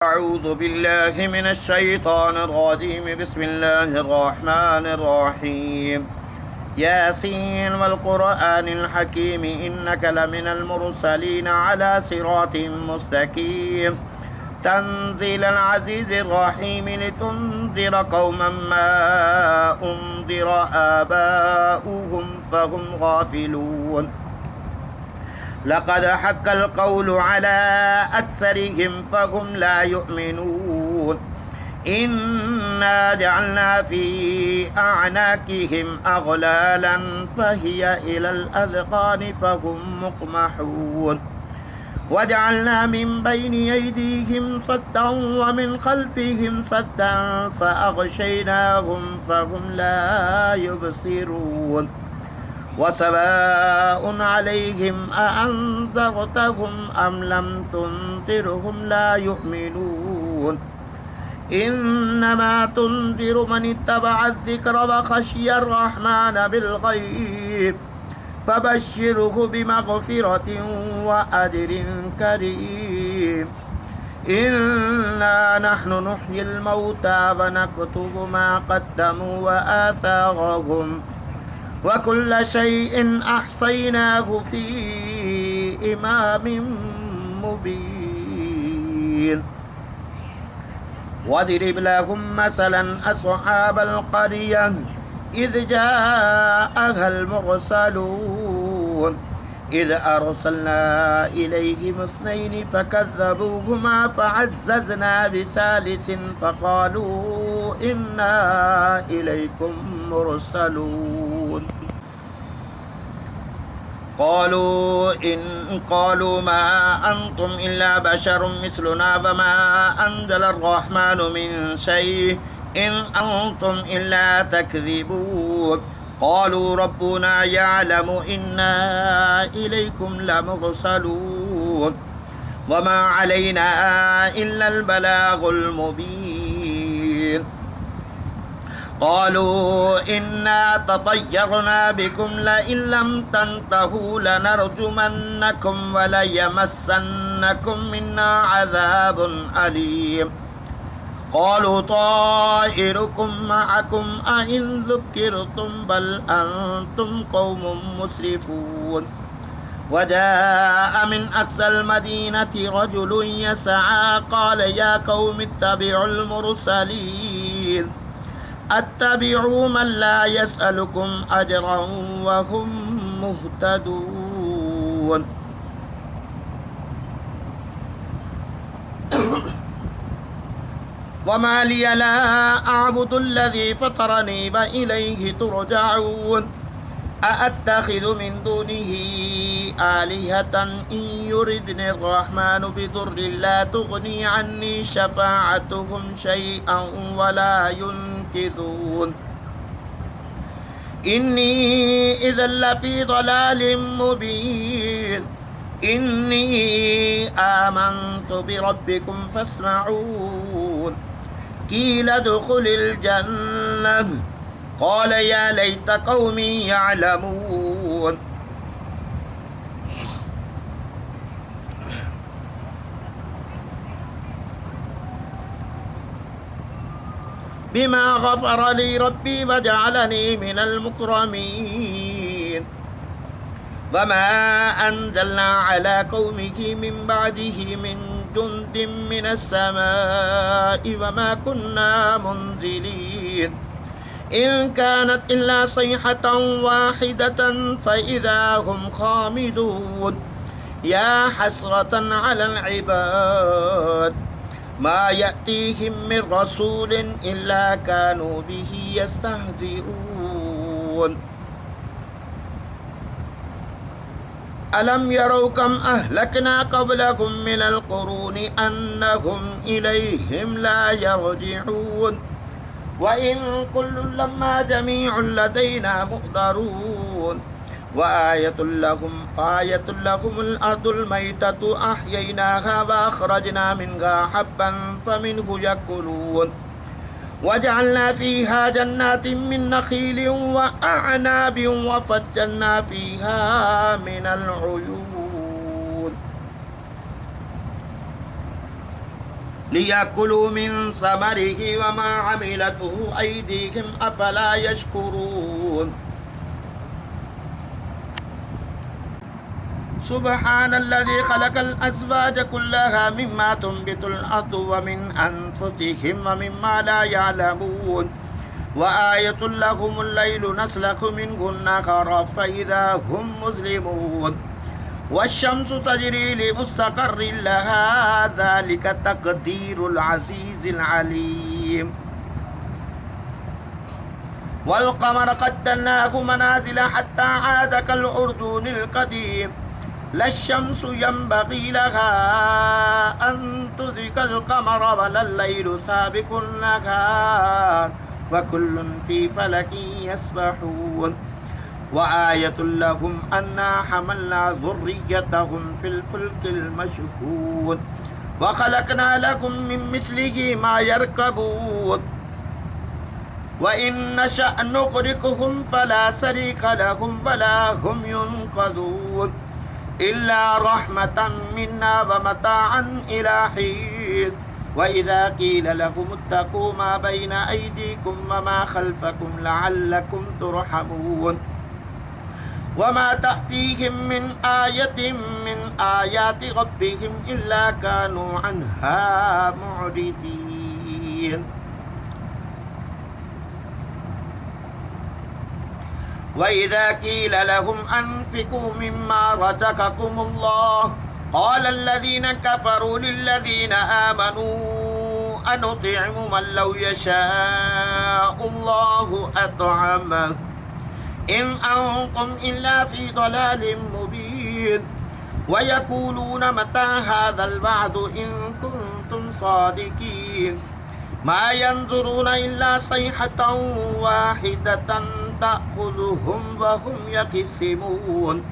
أعوذ بالله من الشيطان الرجيم. بسم الله الرحمن الرحيم. ياسين والقرآن الحكيم إنك لمن المرسلين على صراط مستقيم تنزيل العزيز الرحيم لتنذر قوما ما أنذر آباؤهم فهم غافلون. لقد حق القول على أكثرهم فهم لا يؤمنون. إنا جعلنا في أعناقهم أغلالا فهي إلى الأذقان فهم مقمحون. وجعلنا من بين أيديهم سدا ومن خلفهم سدا فأغشيناهم فهم لا يبصرون. وسواء عليهم أأنذرتهم أم لم تنذرهم لا يؤمنون. إنما تنذر من اتبع الذكر وخشي الرحمن بالغيب فبشره بمغفرة وأجر كريم. إنا نحن نحيي الموتى ونكتب ما قدموا وآثارهم وكل شيء أحصيناه في إمام مبين. واضرب لهم مثلا أصحاب القرية إذ جاءها المرسلون إذ أرسلنا إليهم اثنين فكذبوهما فعززنا بثالث فقالوا إنا إليكم مرسلون. قالوا ما أنتم إلا بشر مثلنا فما أنزل الرحمن من شيء إن أنتم إلا تكذبون. قالوا ربنا يعلم إنا إليكم لمرسلون وما علينا إلا البلاغ المبين. قالوا إنا تطيرنا بكم لئن لم تنتهوا لنرجمنكم وليمسنكم منا عذاب أليم. قالوا طائركم معكم أئن ذكرتم بل أنتم قوم مسرفون. وجاء من أقصى المدينة رجل يسعى قال يا قوم اتبعوا المرسلين اتبعوا من لا يسألكم أجرا وهم مهتدون. وما لي لا أعبد الذي فطرني وإليه ترجعون. أأتخذ من دونه آلهة إن يردني الرحمن بضر لا تغني عني شفاعتهم شيئا ولا ينقذون. إني إذا لفي ضلال مبين. إني آمنت بربكم فاسمعون. قيل ادخل الجنة قال يا ليت قومي يعلمون. بما غفر لي ربي وجعلني من المكرمين. وما أنزلنا على قومه من بعده من جند من السماء وما كنا منزلين. إن كانت إلا صيحة واحدة فإذا هم خامدون. يا حسرة على العباد ما يأتيهم من رسول إلا كانوا به يستهزئون. ألم يروا كم أهلكنا قبلكم من القرون أنهم إليهم لا يرجعون. وإن كل لما جميع لدينا محضرون. وآية لهم الأرض الميتة أحييناها وأخرجنا منها حبا فمنه يأكلون. وجعلنا فيها جنات من نخيل وأعناب وفجرنا فيها من العيون. ليأكلوا من ثمره وما عملته أيديهم أفلا يشكرون سبحان الذي خلق الأزواج كلها مما تنبت الأرض ومن أنفسهم ومما لا يعلمون وآية لهم الليل نسلخ منه النهار فإذا هم مظلمون والشمس تجري لمستقر لها ذلك تقدير العزيز العليم والقمر قدرناه منازل حتى عاد كالعرجون القديم لا الشمس ينبغي لها أن تدرك القمر ولا الليل سابق النهار وكل في فلك يسبحون وآية لهم أنا حملنا ذريتهم في الفلك المشحون وخلقنا لكم من مثله ما يركبون وإن نشأ نغرقهم فلا صريخ لهم ولا هم ينقذون إلا رحمة منا ومتاعا إلى حين وإذا قيل لهم اتقوا ما بين أيديكم وما خلفكم لعلكم ترحمون وما تأتيهم من آية من آيات ربهم إلا كانوا عنها معرضين وإذا قيل لهم أنفقوا مما رزقكم الله قال الذين كفروا للذين آمنوا أنطعم من لو يشاء الله أطعمه إن أنتم إلا في ضلال مبين ويقولون متى هذا الوعد إن كنتم صادقين ما ينظرون إلا صيحة واحدة تأخذهم وهم يقسمون